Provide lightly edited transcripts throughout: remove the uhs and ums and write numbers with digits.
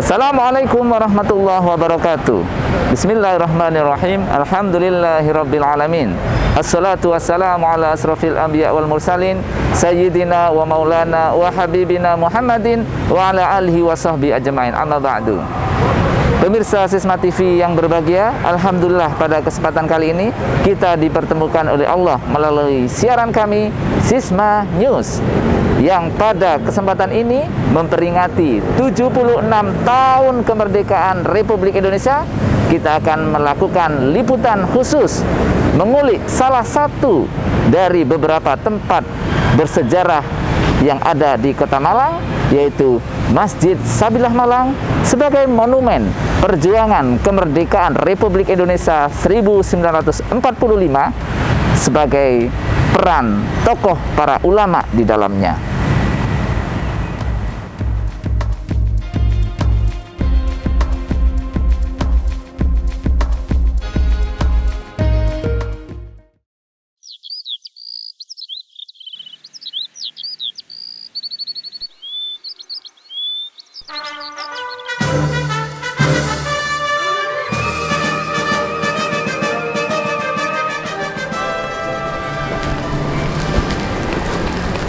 Assalamualaikum warahmatullahi wabarakatuh. Bismillahirrahmanirrahim. Alhamdulillahirabbil alamin. Assalatu wassalamu ala asrofil anbiya wal mursalin sayyidina wa maulana wa habibina Muhammadin wa ala alihi wa sahbihi ajmain. Amma ba'du. Pemirsa Sisma TV yang berbahagia, alhamdulillah pada kesempatan kali ini kita dipertemukan oleh Allah melalui siaran kami Sisma News, yang pada kesempatan ini memperingati 76 tahun kemerdekaan Republik Indonesia. Kita akan melakukan liputan khusus mengulik salah satu dari beberapa tempat bersejarah yang ada di Kota Malang, yaitu Masjid Sabilah Malang, sebagai monumen perjuangan kemerdekaan Republik Indonesia 1945, sebagai peran tokoh para ulama di dalamnya.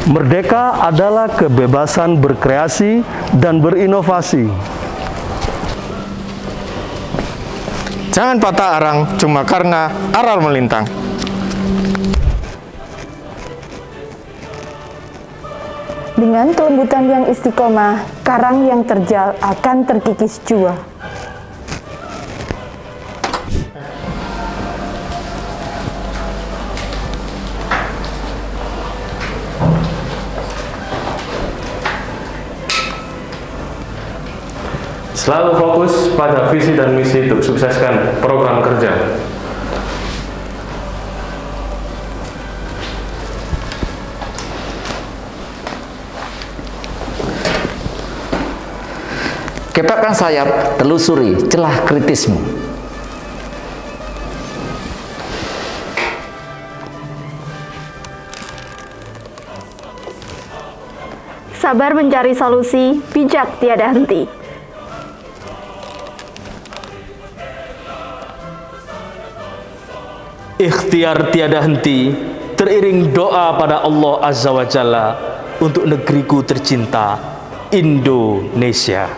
Merdeka adalah kebebasan berkreasi dan berinovasi. Jangan patah arang cuma karena aral melintang. Dengan kelembutan yang istiqomah, karang yang terjal akan terkikis jua. Selalu fokus pada visi dan misi untuk sukseskan program kerja. Kepakkan sayap, telusuri celah kritismu. Sabar mencari solusi, bijak tiada henti. Ikhtiar tiada henti, teriring doa pada Allah Azza wa Jalla. untuk negeriku tercinta, Indonesia.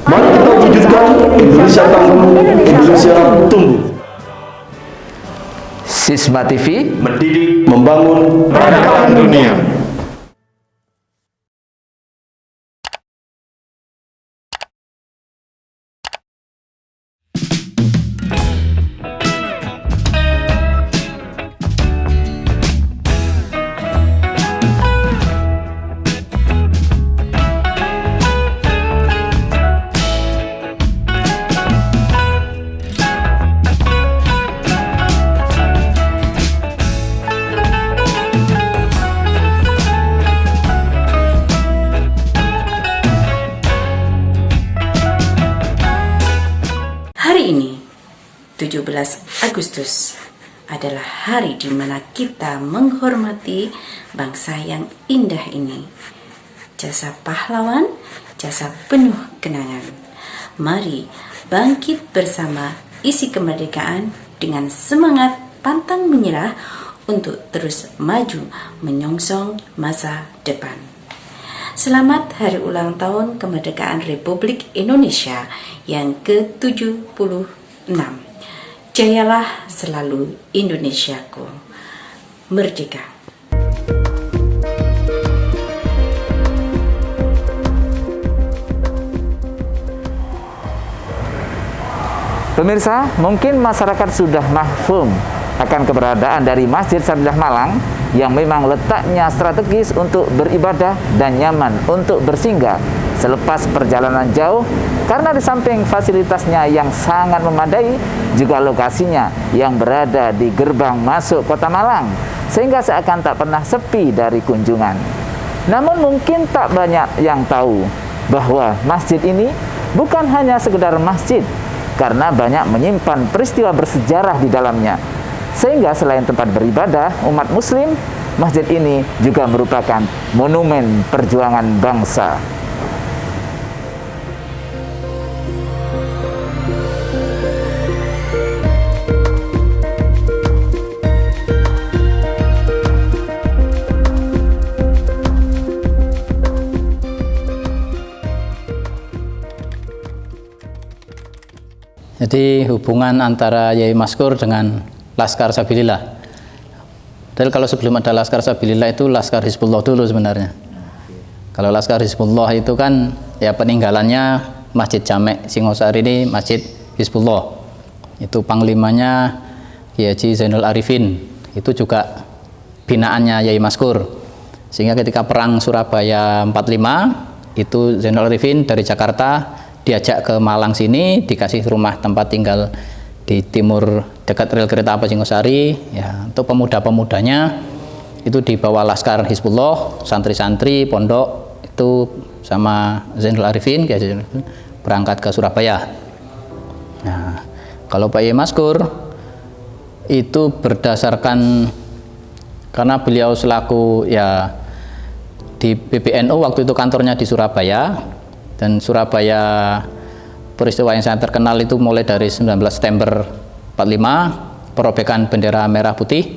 Mari kita wujudkan Indonesia tangguh, Indonesia tumbuh. Sisma TV Mendidik, membangun, Peradaban dunia. Hari ini, 17 Agustus, adalah hari di mana kita menghormati bangsa yang indah ini. Jasa pahlawan, jasa penuh kenangan. Mari bangkit bersama isi kemerdekaan dengan semangat pantang menyerah untuk terus maju menyongsong masa depan. Selamat Hari Ulang Tahun Kemerdekaan Republik Indonesia yang ke-76. Jayalah selalu Indonesiaku. Merdeka. Pemirsa, mungkin masyarakat sudah mahfum akan keberadaan dari Masjid Sabilillah Malang yang memang letaknya strategis untuk beribadah dan nyaman untuk bersinggah selepas perjalanan jauh, karena di samping fasilitasnya yang sangat memadai, juga lokasinya yang berada di gerbang masuk kota Malang, sehingga seakan tak pernah sepi dari kunjungan. Namun mungkin tak banyak yang tahu bahwa masjid ini bukan hanya sekedar masjid, karena banyak menyimpan peristiwa bersejarah di dalamnya. Sehingga selain tempat beribadah umat muslim, masjid ini juga merupakan monumen perjuangan bangsa. Jadi hubungan antara Yai Maskur dengan Laskar Sabilillah. Dan kalau sebelum ada Laskar Sabilillah itu Laskar Hizbullah dulu sebenarnya. Kalau Laskar Hizbullah itu kan ya peninggalannya Masjid Jamek Singosari ini Masjid Hizbullah. Itu panglimanya Kiai Haji Zainul Arifin. Itu juga binaannya Yai Maskur. Sehingga ketika perang Surabaya 45 itu Zainul Arifin dari Jakarta diajak ke Malang sini, dikasih rumah tempat tinggal di timur dekat rel kereta api Singosari. Ya, untuk pemuda-pemudanya itu dibawa Laskar Hizbullah, santri-santri pondok itu sama Zainul Arifin berangkat ke Surabaya. Nah, kalau Pak Yai Maskur itu berdasarkan karena beliau selaku ya di PBNU waktu itu kantornya di Surabaya, dan Surabaya peristiwa yang sangat terkenal itu mulai dari 19 September 45, perobekan bendera merah putih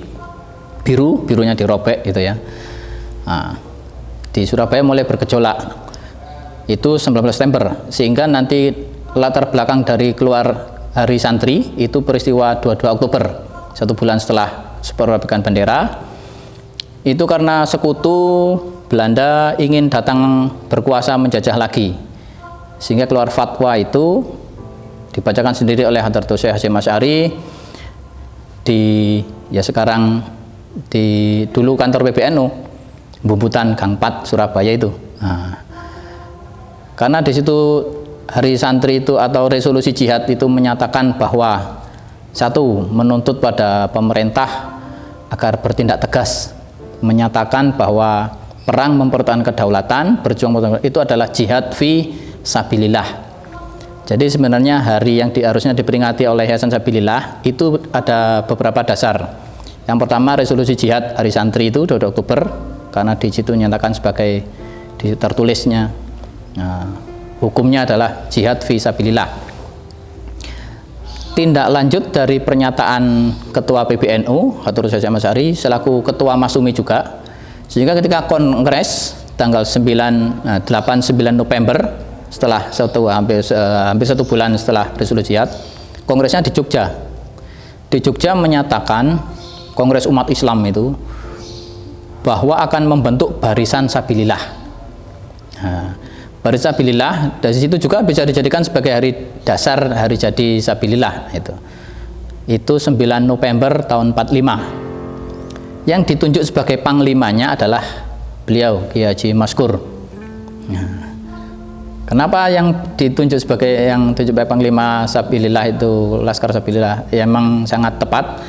birunya dirobek gitu ya. Nah, di Surabaya mulai bergejolak itu 19 September, sehingga nanti latar belakang dari keluar hari santri itu peristiwa 22 Oktober, 1 bulan setelah perobekan bendera. Itu karena sekutu Belanda ingin datang berkuasa menjajah lagi, sehingga keluar fatwa itu dibacakan sendiri oleh Hadratus Syekh Hasyim Asy'ari di ya sekarang di dulu kantor PBNU Bumbutan Gang 4 Surabaya itu. Nah, karena di situ hari santri itu atau resolusi jihad itu menyatakan bahwa satu, menuntut pada pemerintah agar bertindak tegas, menyatakan bahwa perang mempertahankan kedaulatan, berjuang itu adalah jihad fi sabilillah. Jadi sebenarnya hari yang harusnya diperingati oleh Yayasan Sabilillah itu ada beberapa dasar. Yang pertama resolusi jihad hari santri itu 2 Oktober, karena di situ menyatakan sebagai tertulisnya. Nah, hukumnya adalah jihad fi sabilillah. Tindak lanjut dari pernyataan Ketua PBNU Khatul Syekh Masari selaku Ketua Masumi juga, sehingga ketika kongres tanggal 8-9 November, setelah hampir 1 bulan setelah resolusi jihad, kongresnya di Jogja. Di Jogja menyatakan Kongres Umat Islam itu bahwa akan membentuk barisan sabilillah. Nah, barisan sabilillah dari situ juga bisa dijadikan sebagai hari dasar hari jadi sabilillah itu 9 November tahun 45. Yang ditunjuk sebagai panglimanya adalah beliau Kiai Haji Maskur. Nah, kenapa yang ditunjuk sebagai panglima sabilillah itu Laskar Sabilillah? Ya, memang sangat tepat.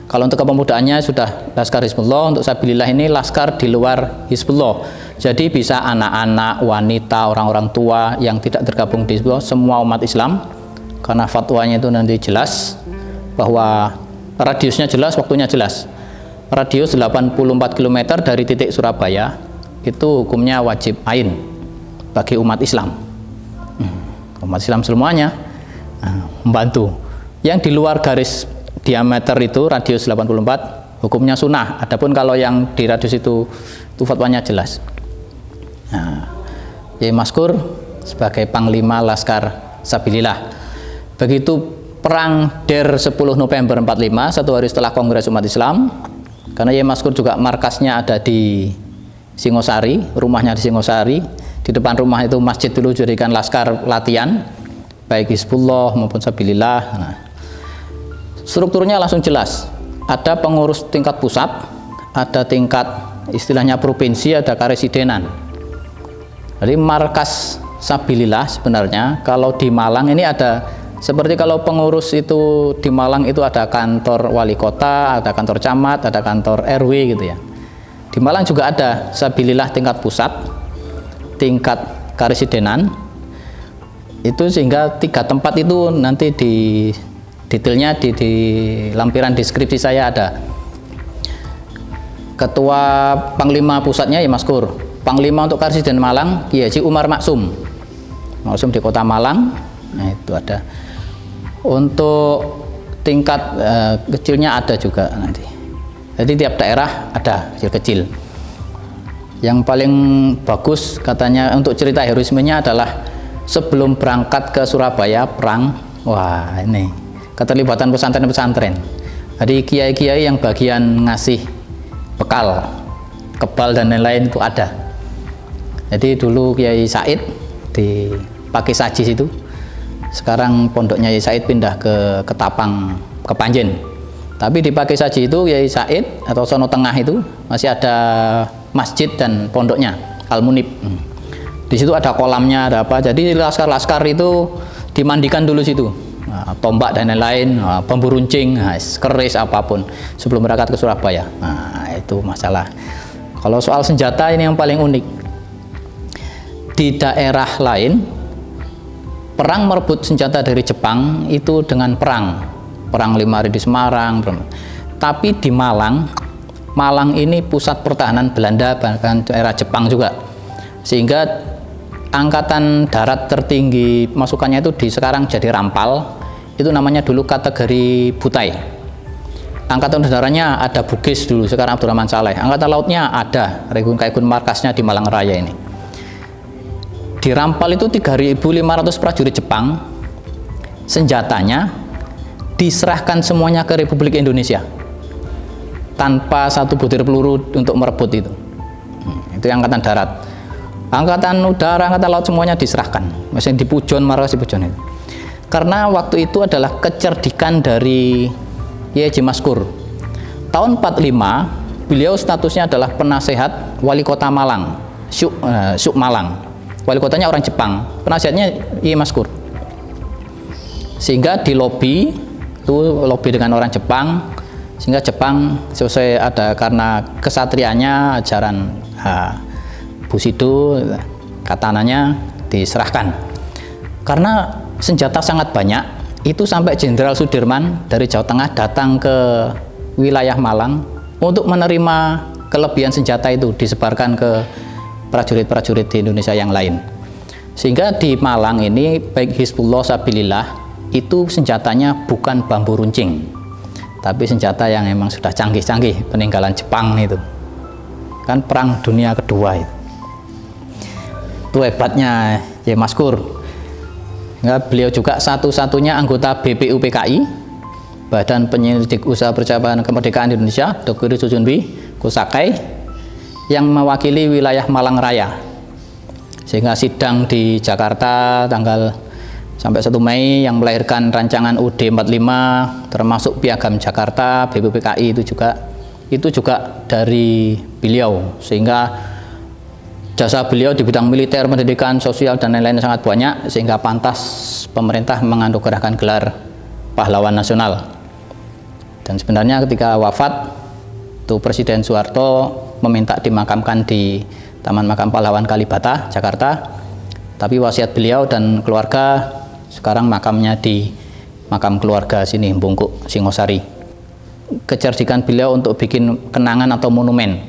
Kalau untuk kepemudaannya sudah Laskar Hizbullah, untuk sabilillah ini laskar di luar Hizbullah. Jadi bisa anak-anak, wanita, orang-orang tua yang tidak tergabung di Hizbullah, semua umat Islam. Karena fatwanya itu nanti jelas bahwa radiusnya jelas, waktunya jelas. Radius 84 km dari titik Surabaya itu hukumnya wajib ain bagi umat Islam. Umat Islam semuanya membantu. Yang di luar garis diameter itu radius 84 hukumnya sunnah. Adapun kalau yang di radius itu fatwanya jelas. Nah, Kiai Maskur sebagai panglima Laskar Sabilillah. Begitu perang Der 10 November 45, 1 hari setelah Kongres Umat Islam, karena Kiai Maskur juga markasnya ada di Singosari, rumahnya di Singosari. Di depan rumah itu masjid dulu jadikan laskar latihan, baik Hizbullah maupun Sabilillah. Nah, strukturnya langsung jelas. Ada pengurus tingkat pusat, ada tingkat istilahnya provinsi, ada karesidenan. Jadi markas Sabilillah sebenarnya kalau di Malang ini ada, seperti kalau pengurus itu di Malang itu ada kantor wali kota, ada kantor camat, ada kantor RW gitu ya. Di Malang juga ada Sabilillah tingkat pusat, tingkat karesidenan. Itu sehingga 3 tempat itu nanti di detailnya di lampiran deskripsi saya ada. Ketua Panglima pusatnya ya Maskur. Panglima untuk Karsiden Malang Kiai Haji Umar Maksum. Maksum di Kota Malang. Nah, itu ada. Untuk tingkat kecilnya ada juga nanti. Jadi tiap daerah ada kecil-kecil. Yang paling bagus katanya untuk cerita heroismenya adalah sebelum berangkat ke Surabaya perang. Wah, ini keterlibatan pesantren-pesantren. Jadi kiai-kiai yang bagian ngasih bekal, kebal dan lain-lain itu ada. Jadi dulu Kiai Said di Pakai Saji situ. Sekarang pondoknya Kiai Said pindah ke Ketapang, ke Panjen. Tapi di Pakai Saji itu Kiai Said atau sono tengah itu masih ada masjid dan pondoknya Al-Munib. Di situ ada kolamnya, ada apa. Jadi laskar-laskar itu dimandikan dulu situ. Nah, tombak dan lain-lain, bambu runcing, keris apapun sebelum berangkat ke Surabaya. Nah, itu masalah. Kalau soal senjata ini yang paling unik. Di daerah lain perang merebut senjata dari Jepang itu dengan perang 5 hari di Semarang. Tapi di Malang ini pusat pertahanan Belanda bahkan era Jepang juga. Sehingga angkatan darat tertinggi masukannya itu sekarang jadi Rampal. Itu namanya dulu kategori Butai. Angkatan udaranya ada Bugis dulu, sekarang Abdurrahman Saleh. Angkatan lautnya ada Kaigun markasnya di Malang Raya ini. Di Rampal itu 3.500 prajurit Jepang, senjatanya diserahkan semuanya ke Republik Indonesia tanpa satu butir peluru untuk merebut itu. Itu angkatan darat. Angkatan udara, angkatan laut semuanya diserahkan. Misalnya di Pujon, markas di Pujon itu. Karena waktu itu adalah kecerdikan dari Kiai Haji Maskur. Tahun 45 beliau statusnya adalah penasehat wali kota Malang, Syuk Malang. Wali kotanya orang Jepang, penasihatnya Kiai Maskur. Sehingga di lobby dengan orang Jepang, sehingga Jepang selesai ada karena kesatrianya ajaran Bushido, katananya diserahkan. Karena senjata sangat banyak, itu sampai Jenderal Sudirman dari Jawa Tengah datang ke wilayah Malang untuk menerima kelebihan senjata itu disebarkan ke prajurit-prajurit di Indonesia yang lain. Sehingga di Malang ini baik Hizbullah Sabilillah itu senjatanya bukan bambu runcing, tapi senjata yang memang sudah canggih-canggih, peninggalan Jepang itu. Kan perang dunia kedua itu. Itu hebatnya Yai Maskur. Beliau juga satu-satunya anggota BPUPKI, Badan Penyelidik Usaha Percepatan Kemerdekaan Indonesia, Dr. Sujunbi Kusakai, yang mewakili wilayah Malang Raya. Sehingga sidang di Jakarta tanggal sampai 1 Mei yang melahirkan rancangan UUD 45 termasuk Piagam Jakarta BPUPKI itu juga dari beliau, sehingga jasa beliau di bidang militer, pendidikan, sosial, dan lain-lain sangat banyak, sehingga pantas pemerintah menganugerahkan gelar pahlawan nasional. Dan sebenarnya ketika wafat, itu Presiden Soeharto meminta dimakamkan di Taman Makam Pahlawan Kalibata, Jakarta. Tapi wasiat beliau dan keluarga sekarang makamnya di makam keluarga sini, Bungkuk, Singosari. Kecerdikan beliau untuk bikin kenangan atau monumen.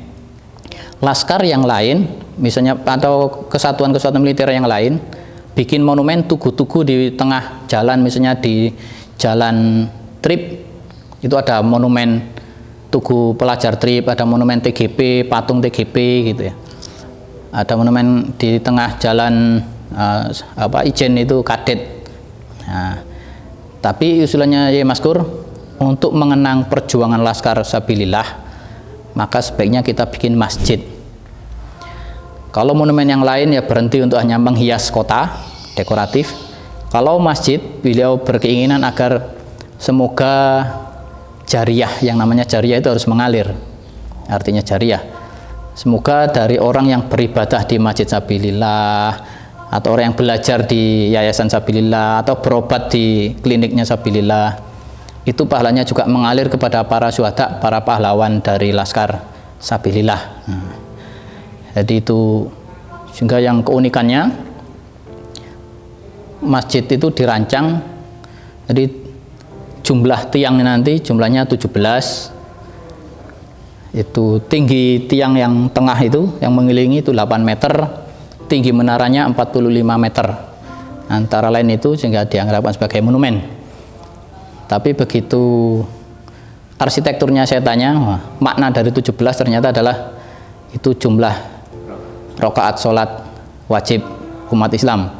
Laskar yang lain, misalnya atau kesatuan-kesatuan militer yang lain, bikin monumen tugu-tugu di tengah jalan, misalnya di jalan Trip, itu ada monumen tugu pelajar Trip, ada monumen TGP, patung TGP gitu ya. Ada monumen di tengah jalan Ijen itu Kadet. Nah, tapi usulannya Yai Maskur untuk mengenang perjuangan Laskar Sabilillah, maka sebaiknya kita bikin masjid. Kalau monumen yang lain ya berhenti untuk hanya menghias kota, dekoratif. Kalau masjid, beliau berkeinginan agar semoga jariyah, yang namanya jariyah itu harus mengalir, artinya jariyah. Semoga dari orang yang beribadah di Masjid Sabilillah, atau orang yang belajar di Yayasan Sabilillah, atau berobat di kliniknya Sabilillah, itu pahalanya juga mengalir kepada para syuhada, para pahlawan dari Laskar Sabilillah. Jadi itu, sehingga yang keunikannya masjid itu dirancang, jadi jumlah tiangnya nanti jumlahnya 17. Itu tinggi tiang yang tengah itu yang mengelilingi itu 8 meter, tinggi menaranya 45 meter. Antara lain itu sehingga dianggap sebagai monumen. Tapi begitu arsitekturnya saya tanya, makna dari 17 ternyata adalah itu jumlah rakaat sholat wajib umat Islam.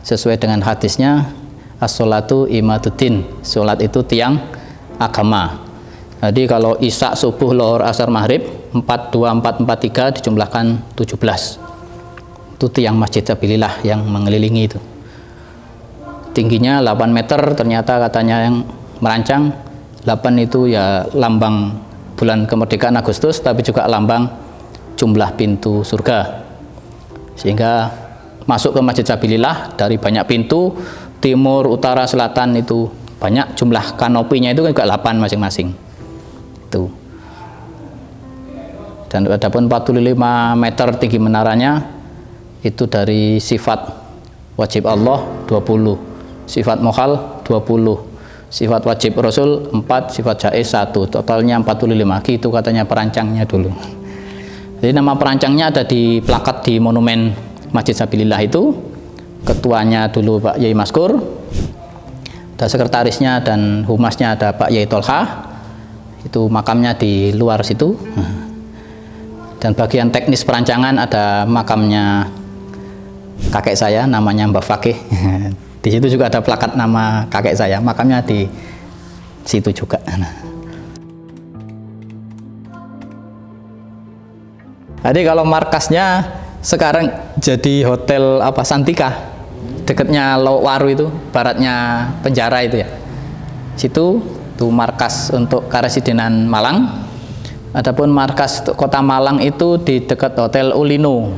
Sesuai dengan hadisnya, as-sholatu imaduddin, sholat itu tiang agama. Jadi kalau isya, subuh, lohor, asar, maghrib 4, 2, 4, 4, 3 dijumlahkan 17. Itu tiang Masjid Sabilillah yang mengelilingi itu. Tingginya 8 meter, ternyata katanya yang merancang 8 itu ya lambang bulan kemerdekaan Agustus, tapi juga lambang jumlah pintu surga. Sehingga masuk ke Masjid Sabilillah dari banyak pintu, timur, utara, selatan itu banyak, jumlah kanopinya itu juga 8 masing-masing. Itu. Dan adapun 45 meter tinggi menaranya itu dari sifat wajib Allah 20, sifat mokhal 20, sifat wajib Rasul 4, sifat jaiz 1, totalnya 45. Gitu katanya perancangnya dulu. Jadi nama perancangnya ada di plakat di monumen Masjid Sabilillah itu. Ketuanya dulu Pak Yai Maskur, ada sekretarisnya dan humasnya ada Pak Yai Tolha. Itu makamnya di luar situ. Dan bagian teknis perancangan ada makamnya kakek saya, namanya Mbah Fakih. Di situ juga ada plakat nama kakek saya, makamnya di situ juga. Jadi kalau markasnya sekarang jadi hotel Santika, dekatnya Waru itu, baratnya penjara itu ya. Situ itu markas untuk Karesidenan Malang. Adapun markas Kota Malang itu di dekat Hotel Ulino,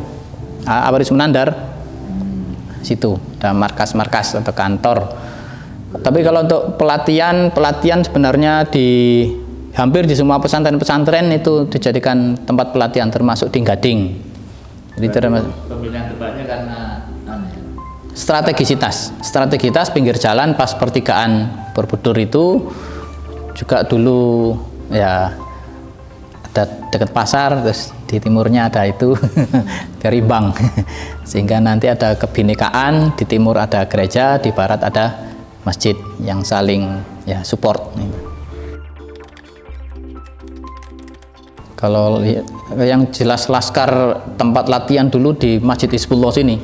Awaris Menandar. Situ ada markas-markas atau kantor. Tapi kalau untuk pelatihan sebenarnya hampir di semua pesantren-pesantren itu dijadikan tempat pelatihan, termasuk di Gading. Jadi pembinaan tempatnya karena strategitas pinggir jalan pas pertigaan Borobudur itu juga dulu ya ada dekat pasar, terus di timurnya ada itu berimbang sehingga nanti ada kebinekaan, di timur ada gereja, di barat ada masjid yang saling ya support. Kalau yang jelas laskar tempat latihan dulu di Masjid Hizbullah sini,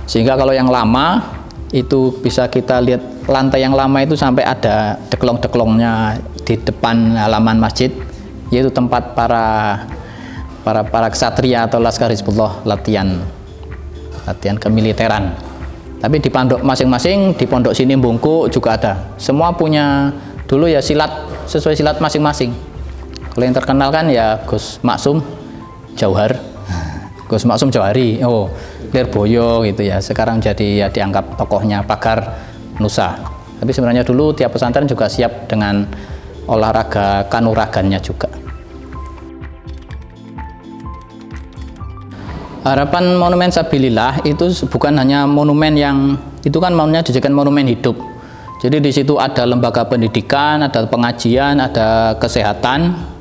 sehingga kalau yang lama itu bisa kita lihat lantai yang lama itu sampai ada deklong-deklongnya di depan halaman masjid, yaitu tempat para ksatria atau laskar Hizbullah latihan kemiliteran. Tapi di pondok masing-masing, di pondok sini Bungkuk juga ada. Semua punya dulu ya silat sesuai silat masing-masing. Kalau yang terkenal kan ya Gus Maksum Jauhar, Gus Maksum Jauhari, Lirboyo gitu ya. Sekarang jadi ya dianggap tokohnya pagar Nusa. Tapi sebenarnya dulu tiap pesantren juga siap dengan olahraga kanuragannya juga. Harapan Monumen Sabilillah itu bukan hanya monumen yang itu kan maunya dijadikan monumen hidup. Jadi di situ ada lembaga pendidikan, ada pengajian, ada kesehatan.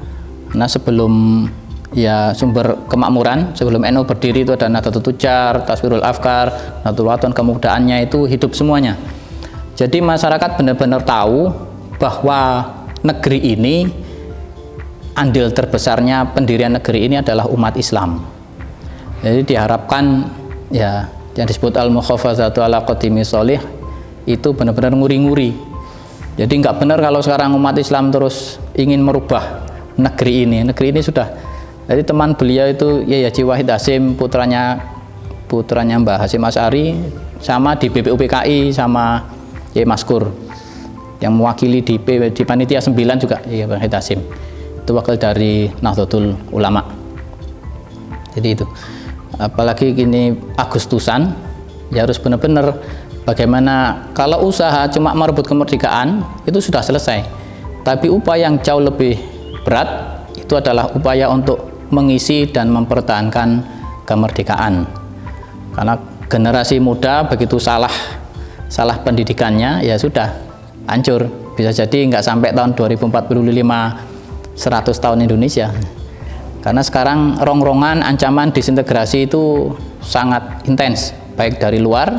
Nah sebelum ya sumber kemakmuran, sebelum NU berdiri itu ada Nahdlatul Tujar, Taswirul Afkar, Nahdlatul Wathon, kemudaannya itu hidup semuanya. Jadi masyarakat benar-benar tahu bahwa negeri ini, andil terbesarnya pendirian negeri ini adalah umat Islam. Jadi diharapkan ya yang disebut al-mukhafazatu ala qadimi sholih itu benar-benar nguri-nguri. Jadi nggak benar kalau sekarang umat Islam terus ingin merubah negeri ini. Negeri ini sudah. Jadi teman beliau itu ya Haji Wahid Hasyim, putranya Mbah Hasyim Asy'ari, sama di BPUPKI sama Yai Maskur yang mewakili di panitia 9 juga ya Wahid Hasyim. Itu wakil dari Nahdlatul Ulama. Jadi itu. Apalagi gini Agustusan ya harus benar-benar bagaimana kalau usaha cuma merebut kemerdekaan itu sudah selesai. Tapi upaya yang jauh lebih berat itu adalah upaya untuk mengisi dan mempertahankan kemerdekaan. Karena generasi muda begitu salah pendidikannya ya sudah hancur. Bisa jadi nggak sampai tahun 2045 100 tahun Indonesia. Karena sekarang rong-rongan ancaman disintegrasi itu sangat intens, baik dari luar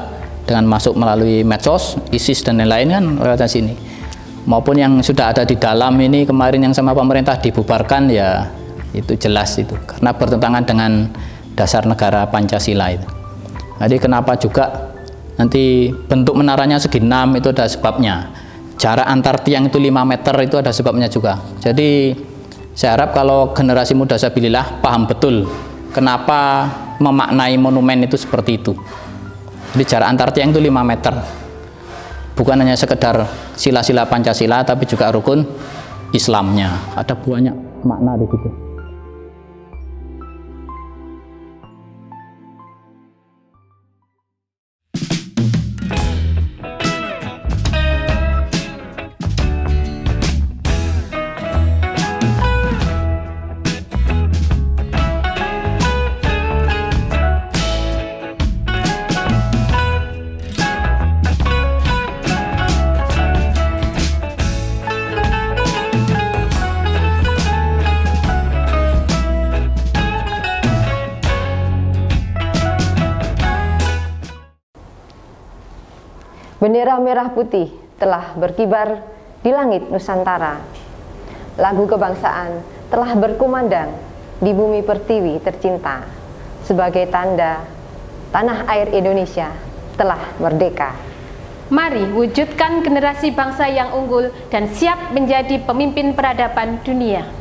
dengan masuk melalui medsos, ISIS dan lain-lain kan lewat sini, maupun yang sudah ada di dalam ini kemarin yang sama pemerintah dibubarkan ya itu jelas itu karena bertentangan dengan dasar negara Pancasila itu. Jadi kenapa juga nanti bentuk menaranya segi 6 itu ada sebabnya, jarak antar tiang itu 5 meter itu ada sebabnya juga. Jadi saya harap kalau generasi muda Sabilillah paham betul kenapa memaknai monumen itu seperti itu. Jadi jarak antar tiang itu 5 meter. Bukan hanya sekedar sila-sila Pancasila, tapi juga rukun Islamnya. Ada banyak makna di situ. Bendera merah putih telah berkibar di langit Nusantara. Lagu kebangsaan telah berkumandang di bumi pertiwi tercinta sebagai tanda tanah air Indonesia telah merdeka. Mari wujudkan generasi bangsa yang unggul dan siap menjadi pemimpin peradaban dunia.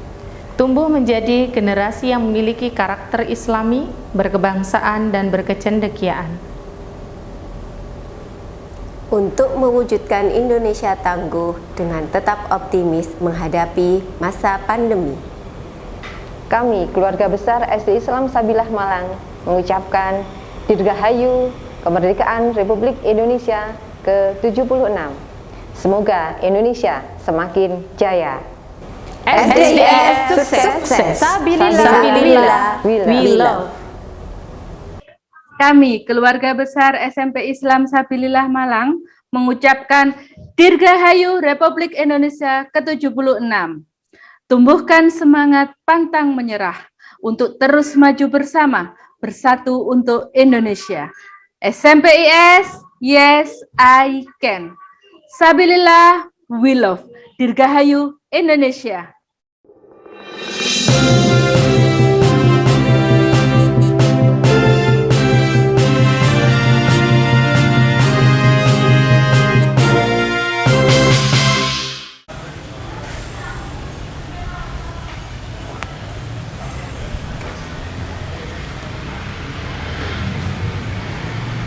Tumbuh menjadi generasi yang memiliki karakter Islami, berkebangsaan dan berkecendekiaan. Untuk mewujudkan Indonesia tangguh dengan tetap optimis menghadapi masa pandemi. Kami, keluarga besar SD Islam Sabillah Malang, mengucapkan Dirgahayu Kemerdekaan Republik Indonesia ke-76. Semoga Indonesia semakin jaya. SDIS sukses. Sabilillah we love. Kami, keluarga besar SMP Islam Sabilillah Malang, mengucapkan Dirgahayu Republik Indonesia ke-76. Tumbuhkan semangat pantang menyerah untuk terus maju bersama, bersatu untuk Indonesia. SMPIS, yes I can. Sabilillah, we love. Dirgahayu Indonesia.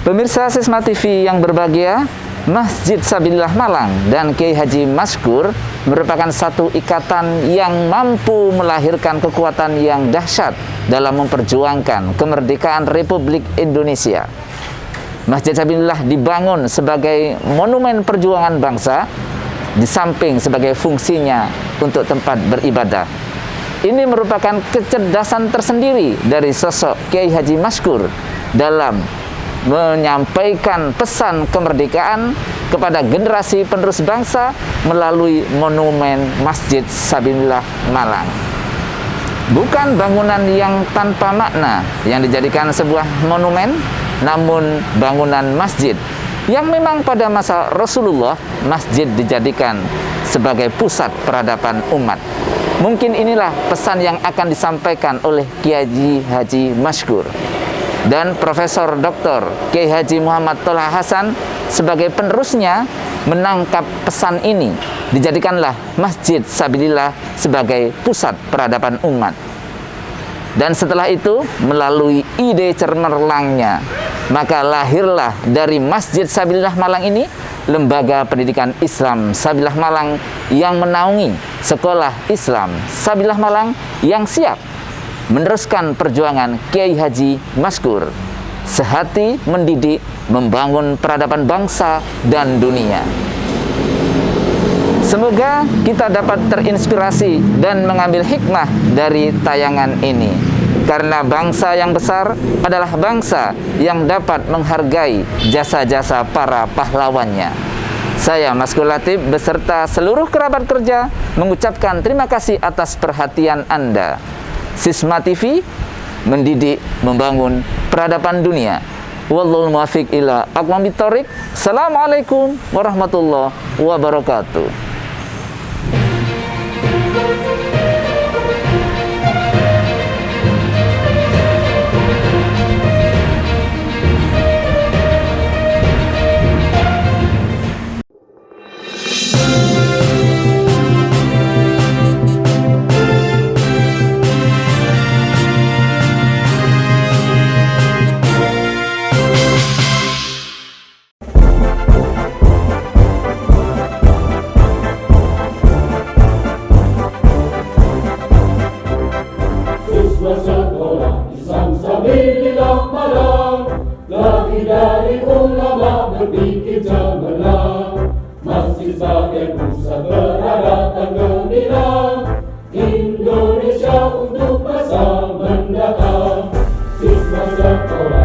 Pemirsa Sisma TV yang berbahagia, Masjid Sabilillah Malang dan Kiai Haji Maskur merupakan satu ikatan yang mampu melahirkan kekuatan yang dahsyat dalam memperjuangkan kemerdekaan Republik Indonesia. Masjid Sabilillah dibangun sebagai monumen perjuangan bangsa, di samping sebagai fungsinya untuk tempat beribadah. Ini merupakan kecerdasan tersendiri dari sosok Kiai Haji Maskur dalam menyampaikan pesan kemerdekaan kepada generasi penerus bangsa melalui monumen Masjid Sabilillah Malang. Bukan bangunan yang tanpa makna yang dijadikan sebuah monumen, namun bangunan masjid yang memang pada masa Rasulullah masjid dijadikan sebagai pusat peradaban umat. Mungkin inilah pesan yang akan disampaikan oleh Kiai Haji Maskur. Dan Profesor Dr. Kiai Haji Muhammad Tolha Hasan sebagai penerusnya menangkap pesan ini. Dijadikanlah Masjid Sabilillah sebagai pusat peradaban umat. Dan setelah itu melalui ide cemerlangnya, maka lahirlah dari Masjid Sabilillah Malang ini lembaga pendidikan Islam Sabilillah Malang yang menaungi sekolah Islam Sabilillah Malang yang siap meneruskan perjuangan Kiai Haji Maskur, sehati mendidik, membangun peradaban bangsa dan dunia. Semoga kita dapat terinspirasi dan mengambil hikmah dari tayangan ini, karena bangsa yang besar adalah bangsa yang dapat menghargai jasa-jasa para pahlawannya. Saya Maskur Latif beserta seluruh kerabat kerja mengucapkan terima kasih atas perhatian Anda. Sisma TV mendidik, membangun peradaban dunia. Wallahul muwaffiq ila aqwamit thoriq. Assalamualaikum warahmatullahi wabarakatuh. Sekolah Islam Sabilillah Malang, lahir dari ulama berpikir cemerlang, masih sebagai pusat peradaban gemilang, Indonesia untuk masa mendatang. Siswa sekolah